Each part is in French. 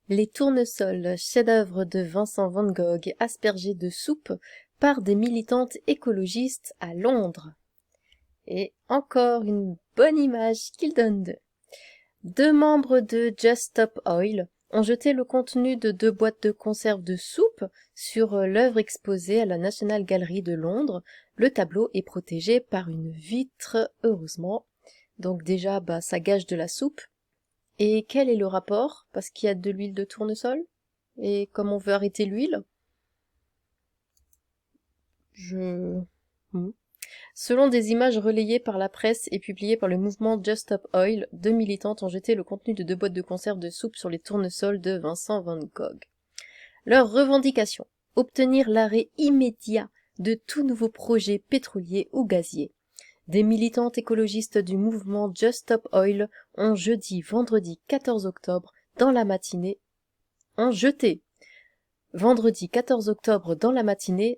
Les tournesols, chef-d'œuvre de Vincent van Gogh, aspergés de soupe par des militantes écologistes à Londres. Et encore une bonne image qu'il donne d'eux. Deux membres de Just Stop Oil ont jeté le contenu de 2 boîtes de conserve de soupe sur l'œuvre exposée à la National Gallery de Londres. Le tableau est protégé par une vitre, heureusement. Donc déjà, ça gâche de la soupe. Et quel est le rapport? Parce qu'il y a de l'huile de tournesol? Et comme on veut arrêter l'huile? Selon des images relayées par la presse et publiées par le mouvement Just Stop Oil, 2 militantes ont jeté le contenu de 2 boîtes de conserve de soupe sur les tournesols de Vincent van Gogh. Leur revendication: obtenir l'arrêt immédiat de tout nouveau projet pétrolier ou gazier. Des militantes écologistes du mouvement Just Stop Oil ont vendredi 14 octobre dans la matinée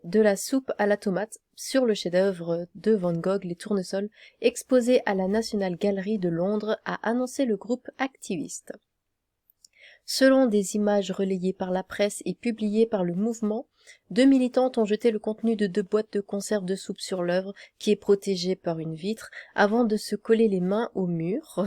de la soupe à la tomate sur le chef-d'œuvre de Van Gogh, les tournesols, exposé à la National Gallery de Londres, a annoncé le groupe activiste. Selon des images relayées par la presse et publiées par le mouvement, 2 militantes ont jeté le contenu de 2 boîtes de conserve de soupe sur l'œuvre, qui est protégée par une vitre, avant de se coller les mains au mur.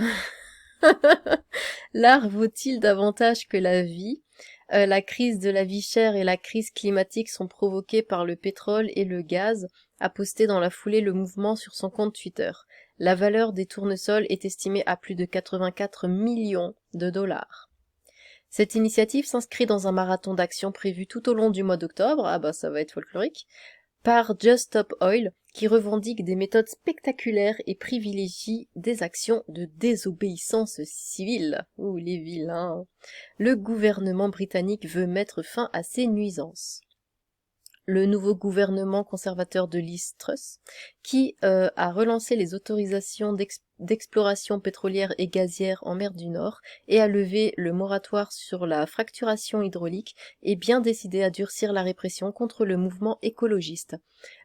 L'art vaut-il davantage que la vie? La crise de la vie chère et la crise climatique sont provoquées par le pétrole et le gaz, a posté dans la foulée le mouvement sur son compte Twitter. La valeur des tournesols est estimée à plus de 84 millions de dollars. Cette initiative s'inscrit dans un marathon d'action prévu tout au long du mois d'octobre, ça va être folklorique, par Just Stop Oil, qui revendique des méthodes spectaculaires et privilégie des actions de désobéissance civile. Ouh, les vilains. Le gouvernement britannique veut mettre fin à ces nuisances. Le nouveau gouvernement conservateur de Liz Truss, qui a relancé les autorisations d'exploration pétrolière et gazière en mer du Nord et a levé le moratoire sur la fracturation hydraulique, est bien décidé à durcir la répression contre le mouvement écologiste.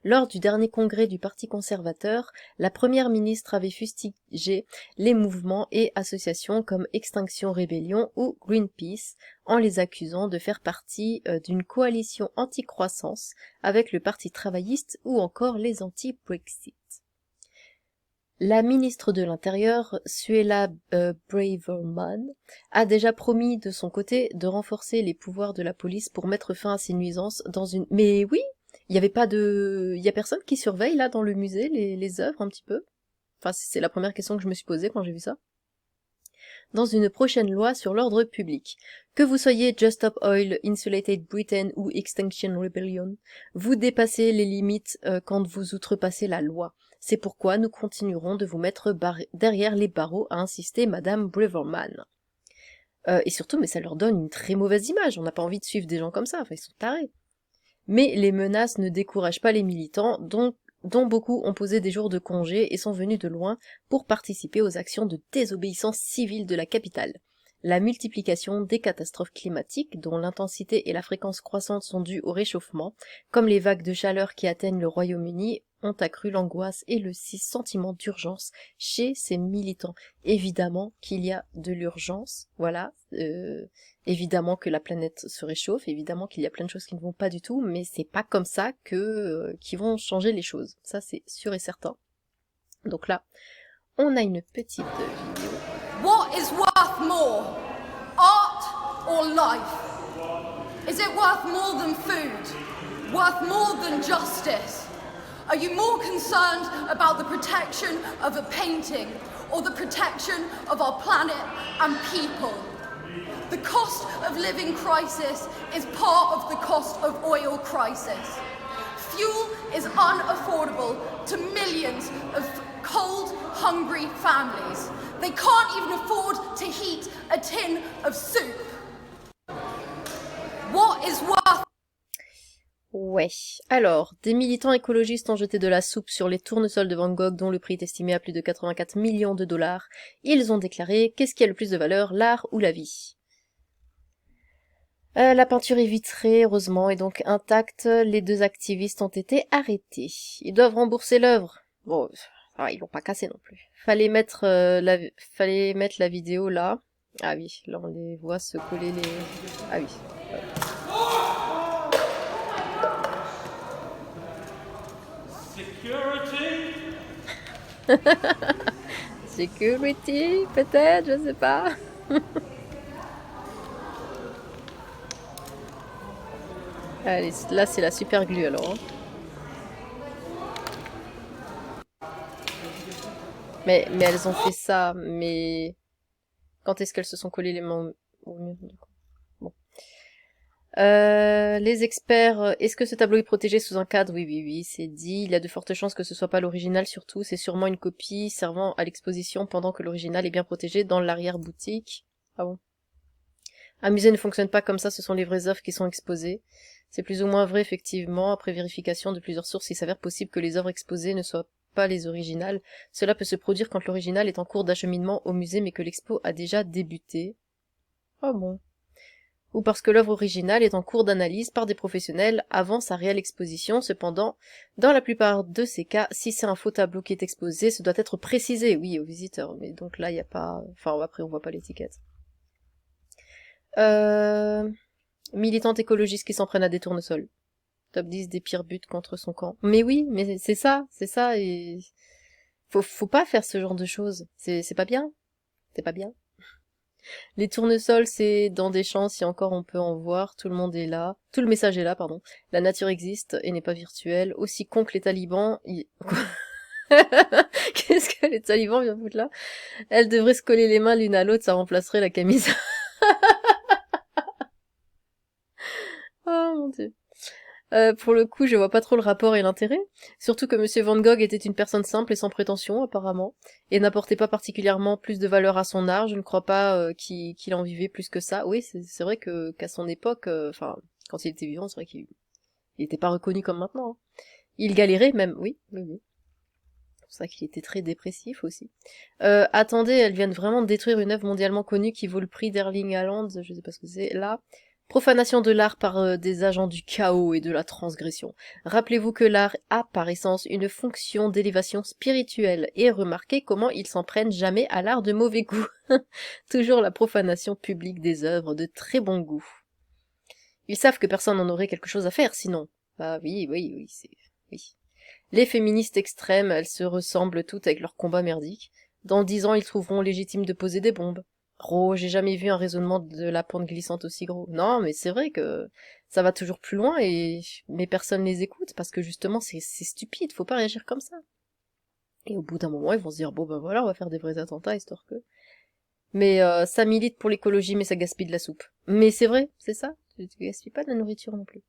Lors du dernier congrès du Parti conservateur, la première ministre avait fustigé les mouvements et associations comme Extinction Rebellion ou Greenpeace, en les accusant de faire partie d'une coalition anti-croissance avec le Parti travailliste ou encore les anti-Brexit. La ministre de l'Intérieur, Suella Braverman, a déjà promis de son côté de renforcer les pouvoirs de la police pour mettre fin à ces nuisances dans une... Mais oui, il y a personne qui surveille là dans le musée les œuvres un petit peu? Enfin, c'est la première question que je me suis posée quand j'ai vu ça. Dans une prochaine loi sur l'ordre public. Que vous soyez Just Stop Oil, Insulated Britain ou Extinction Rebellion, vous dépassez les limites quand vous outrepassez la loi. C'est pourquoi nous continuerons de vous mettre derrière les barreaux, a insisté Madame Braverman. Et surtout, mais ça leur donne une très mauvaise image, on n'a pas envie de suivre des gens comme ça, ils sont tarés. Mais les menaces ne découragent pas les militants, dont beaucoup ont posé des jours de congé et sont venus de loin pour participer aux actions de désobéissance civile de la capitale. La multiplication des catastrophes climatiques, dont l'intensité et la fréquence croissante sont dues au réchauffement, comme les vagues de chaleur qui atteignent le Royaume-Uni, ont accru l'angoisse et le sentiment d'urgence chez ces militants. Évidemment qu'il y a de l'urgence, voilà, évidemment que la planète se réchauffe, évidemment qu'il y a plein de choses qui ne vont pas du tout, mais c'est pas comme ça qui vont changer les choses. Ça, c'est sûr et certain. Donc là, on a une petite vidéo. What is worth more? Art or life? Is it worth more than food? Worth more than justice? Are you more concerned about the protection of a painting or the protection of our planet and people? The cost of living crisis is part of the cost of oil crisis. Fuel is unaffordable to millions of cold, hungry families. They can't even afford to heat a tin of soup. What is worth... Ouais. Alors, des militants écologistes ont jeté de la soupe sur les tournesols de Van Gogh dont le prix est estimé à plus de 84 millions de dollars. Ils ont déclaré: qu'est-ce qui a le plus de valeur, l'art ou la vie? La peinture est vitrée, heureusement, et donc intacte. Les 2 activistes ont été arrêtés. Ils doivent rembourser l'œuvre. Bon, ils l'ont pas cassé non plus. Fallait mettre la vidéo là. Ah oui, là on les voit se coller les... Ah oui. Security, peut-être, je sais pas. Allez, là c'est la super glue alors. Hein. Mais elles ont fait ça, mais... Quand est-ce qu'elles se sont collées les mains au mur du coup. Bon. Les experts, est-ce que ce tableau est protégé sous un cadre? Oui, oui, oui, c'est dit. Il y a de fortes chances que ce soit pas l'original, surtout. C'est sûrement une copie servant à l'exposition pendant que l'original est bien protégé dans l'arrière-boutique. Ah bon? Un musée ne fonctionne pas comme ça, ce sont les vraies œuvres qui sont exposées. C'est plus ou moins vrai, effectivement. Après vérification de plusieurs sources, il s'avère possible que les œuvres exposées ne soient pas les originales. Cela peut se produire quand l'original est en cours d'acheminement au musée mais que l'expo a déjà débuté. Ah bon? Ou parce que l'œuvre originale est en cours d'analyse par des professionnels avant sa réelle exposition. Cependant, dans la plupart de ces cas, si c'est un faux tableau qui est exposé, ce doit être précisé, oui, aux visiteurs. Mais donc là, il n'y a pas... Enfin, après, on voit pas l'étiquette. Militante écologiste qui s'en prennent à des tournesols. Top 10 des pires buts contre son camp. Mais oui, mais c'est ça, et... Faut pas faire ce genre de choses. C'est pas bien. C'est pas bien. Les tournesols, c'est dans des champs, si encore on peut en voir, tout le monde est là, tout le message est là, pardon. La nature existe et n'est pas virtuelle. Aussi con que les talibans... Qu'est-ce que les talibans viennent foutre là? Elles devraient se coller les mains l'une à l'autre, ça remplacerait la camisa. Oh mon dieu. Pour le coup, je vois pas trop le rapport et l'intérêt. Surtout que Monsieur Van Gogh était une personne simple et sans prétention, apparemment, et n'apportait pas particulièrement plus de valeur à son art. Je ne crois pas qu'il en vivait plus que ça. Oui, c'est vrai que qu'à son époque, enfin, quand il était vivant, c'est vrai qu'il était pas reconnu comme maintenant. Hein. Il galérait même, oui, oui, oui. C'est pour ça qu'il était très dépressif aussi. Attendez, elles viennent vraiment de détruire une œuvre mondialement connue qui vaut le prix d'Erling Haaland, je sais pas ce que c'est, là. Profanation de l'art par des agents du chaos et de la transgression. Rappelez-vous que l'art a par essence une fonction d'élévation spirituelle et remarquez comment ils s'en prennent jamais à l'art de mauvais goût. Toujours la profanation publique des œuvres de très bon goût. Ils savent que personne n'en aurait quelque chose à faire sinon. Ah oui, oui, oui, c'est... oui. Les féministes extrêmes, elles se ressemblent toutes avec leur combat merdique. Dans 10 ans, ils trouveront légitime de poser des bombes. Oh, j'ai jamais vu un raisonnement de la pente glissante aussi gros. Non, mais c'est vrai que ça va toujours plus loin mais personne les écoute parce que justement c'est stupide, faut pas réagir comme ça. Et au bout d'un moment, ils vont se dire bon ben voilà, on va faire des vrais attentats histoire que. Mais ça milite pour l'écologie, mais ça gaspille de la soupe. Mais c'est vrai, c'est ça. Tu gaspilles pas de la nourriture non plus.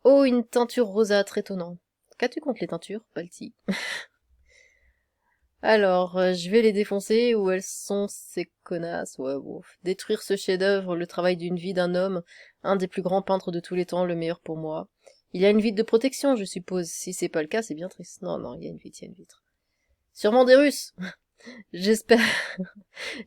Oh, une teinture rosâtre étonnante. Qu'as-tu contre les teintures, Balti? Alors, je vais les défoncer, où elles sont ces connasses? Ouais, bon. Détruire ce chef-d'œuvre, le travail d'une vie d'un homme, un des plus grands peintres de tous les temps, le meilleur pour moi. Il y a une vitre de protection, je suppose. Si c'est pas le cas, c'est bien triste. Non, non, il y a une vitre, il y a une vitre. Sûrement des Russes. J'espère...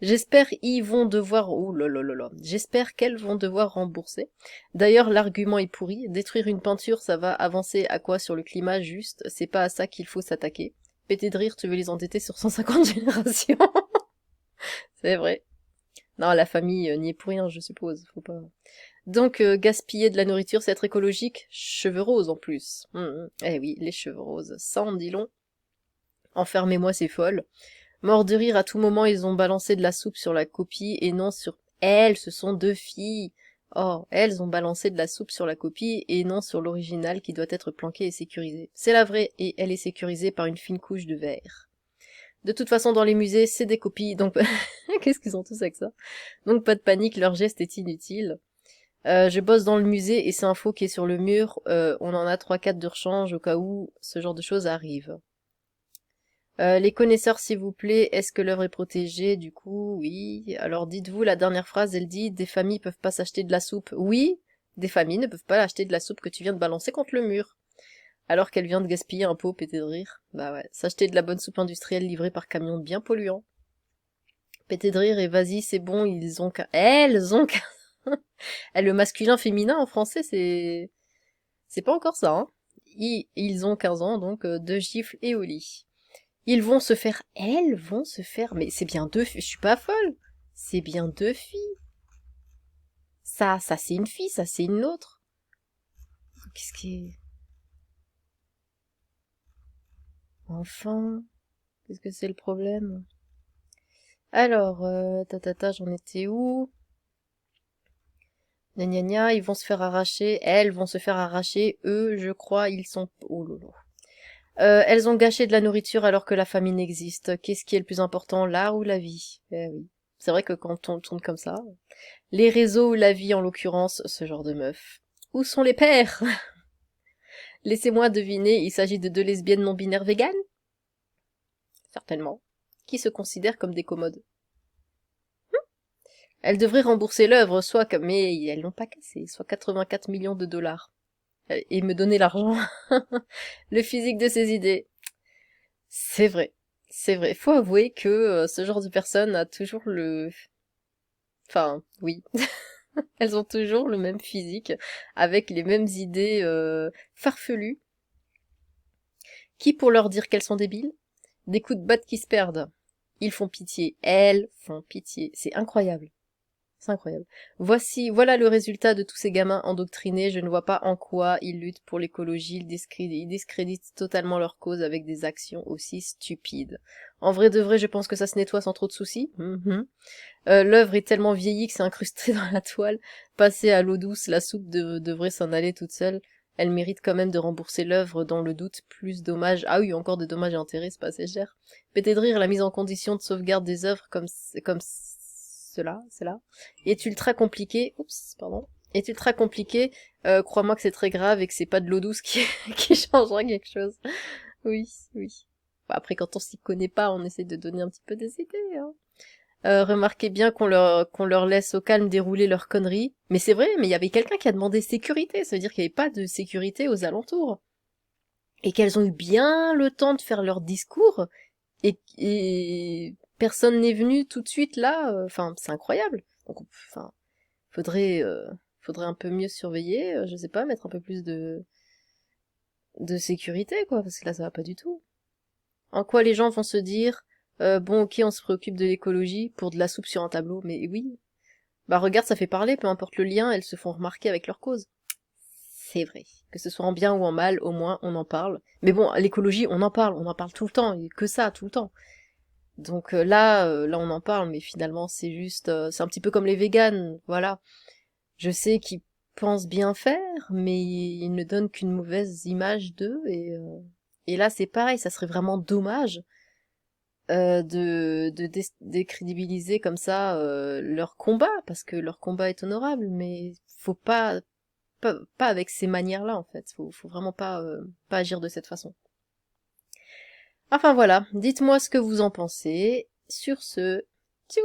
J'espère ils vont devoir... Oh là là là là. J'espère qu'elles vont devoir rembourser. D'ailleurs, l'argument est pourri. Détruire une peinture, ça va avancer à quoi sur le climat, juste. C'est pas à ça qu'il faut s'attaquer. Péter de rire, tu veux les endetter sur 150 générations. C'est vrai. Non, la famille n'y est pour rien, je suppose. Faut pas... Donc, gaspiller de la nourriture, c'est être écologique. Cheveux roses, en plus. Eh oui, les cheveux roses. Ça en dit long. Enfermez-moi ces folles. Morts de rire, à tout moment, ils ont balancé de la soupe sur la copie et non sur... Elles, ce sont 2 filles. Oh, elles ont balancé de la soupe sur la copie et non sur l'original qui doit être planqué et sécurisé. C'est la vraie et elle est sécurisée par une fine couche de verre. De toute façon, dans les musées, c'est des copies, donc... Qu'est-ce qu'ils ont tous avec ça? Donc pas de panique, leur geste est inutile. Je bosse dans le musée et c'est un faux qui est sur le mur. On en a 3-4 de rechange au cas où ce genre de choses arrive. Les connaisseurs, s'il vous plaît, est-ce que l'œuvre est protégée? Du coup, oui. Alors dites-vous, la dernière phrase, elle dit « Des familles peuvent pas s'acheter de la soupe ». Oui, des familles ne peuvent pas acheter de la soupe que tu viens de balancer contre le mur. Alors qu'elle vient de gaspiller un pot pété de rire. Bah ouais, s'acheter de la bonne soupe industrielle livrée par camion bien polluant. Pété de rire et vas-y, c'est bon, ils ont qu'un... Elles ont qu'un... Le masculin féminin en français, c'est... C'est pas encore ça, hein. Ils ont 15 ans, donc 2 gifles et au lit. Ils vont se faire... Elles vont se faire... Mais c'est bien 2... Je suis pas folle. C'est bien 2 filles. Ça c'est une fille, ça c'est une autre. Qu'est-ce qui est... Enfin, qu'est-ce que c'est le problème? Alors, j'en étais où? Gna gna gna, ils vont se faire arracher, elles vont se faire arracher, eux, je crois, ils sont... Oh lolo. Elles ont gâché de la nourriture alors que la famine existe. Qu'est-ce qui est le plus important, l'art ou la vie? Eh oui. C'est vrai que quand on tourne comme ça, les réseaux ou la vie en l'occurrence, ce genre de meuf. Où sont les pères? Laissez-moi deviner, il s'agit de 2 lesbiennes non binaires véganes? Certainement. Qui se considèrent comme des commodes. Elles devraient rembourser l'œuvre, mais elles l'ont pas cassé, soit 84 millions de dollars. Et me donner l'argent. Le physique de ces idées. C'est vrai. C'est vrai. Faut avouer que ce genre de personne a toujours le... Enfin, oui. Elles ont toujours le même physique, avec les mêmes idées farfelues, qui pour leur dire qu'elles sont débiles, des coups de batte qui se perdent. Ils font pitié. Elles font pitié. C'est incroyable. C'est incroyable. Voilà le résultat de tous ces gamins endoctrinés. Je ne vois pas en quoi ils luttent pour l'écologie. Ils discréditent totalement leur cause avec des actions aussi stupides. En vrai de vrai, je pense que ça se nettoie sans trop de soucis. L'œuvre est tellement vieillie que c'est incrusté dans la toile. Passer à l'eau douce, la soupe devrait s'en aller toute seule. Elle mérite quand même de rembourser l'œuvre, dans le doute, plus dommages. Ah oui, encore des dommages et intérêts, c'est pas assez cher. Pété de rire, la mise en condition de sauvegarde des œuvres comme cela, est ultra compliqué. Oups, pardon. Est ultra compliqué. Crois-moi que c'est très grave et que c'est pas de l'eau douce qui, qui changera quelque chose. Oui, oui. Bah, après, quand on s'y connaît pas, on essaie de donner un petit peu des idées, hein. Remarquez bien qu'on leur laisse au calme dérouler leurs conneries. Mais c'est vrai, mais il y avait quelqu'un qui a demandé sécurité. Ça veut dire qu'il n'y avait pas de sécurité aux alentours. Et qu'elles ont eu bien le temps de faire leur discours. Et personne n'est venu tout de suite là. Enfin, c'est incroyable. Donc, enfin, faudrait un peu mieux surveiller. Je sais pas, mettre un peu plus de sécurité, quoi. Parce que là, ça va pas du tout. En quoi les gens vont se dire... bon, ok, on se préoccupe de l'écologie pour de la soupe sur un tableau, mais oui. Bah regarde, ça fait parler, peu importe le lien, elles se font remarquer avec leur cause. C'est vrai. Que ce soit en bien ou en mal, au moins on en parle. Mais bon, l'écologie, on en parle tout le temps, et que ça, tout le temps. Donc là on en parle, mais finalement c'est juste... c'est un petit peu comme les véganes, voilà. Je sais qu'ils pensent bien faire, mais ils ne donnent qu'une mauvaise image d'eux, et là c'est pareil, ça serait vraiment dommage de décrédibiliser comme ça leur combat, parce que leur combat est honorable, mais faut pas avec ces manières-là, en fait. Faut vraiment pas agir de cette façon. Enfin voilà, dites-moi ce que vous en pensez. Sur ce, tchou!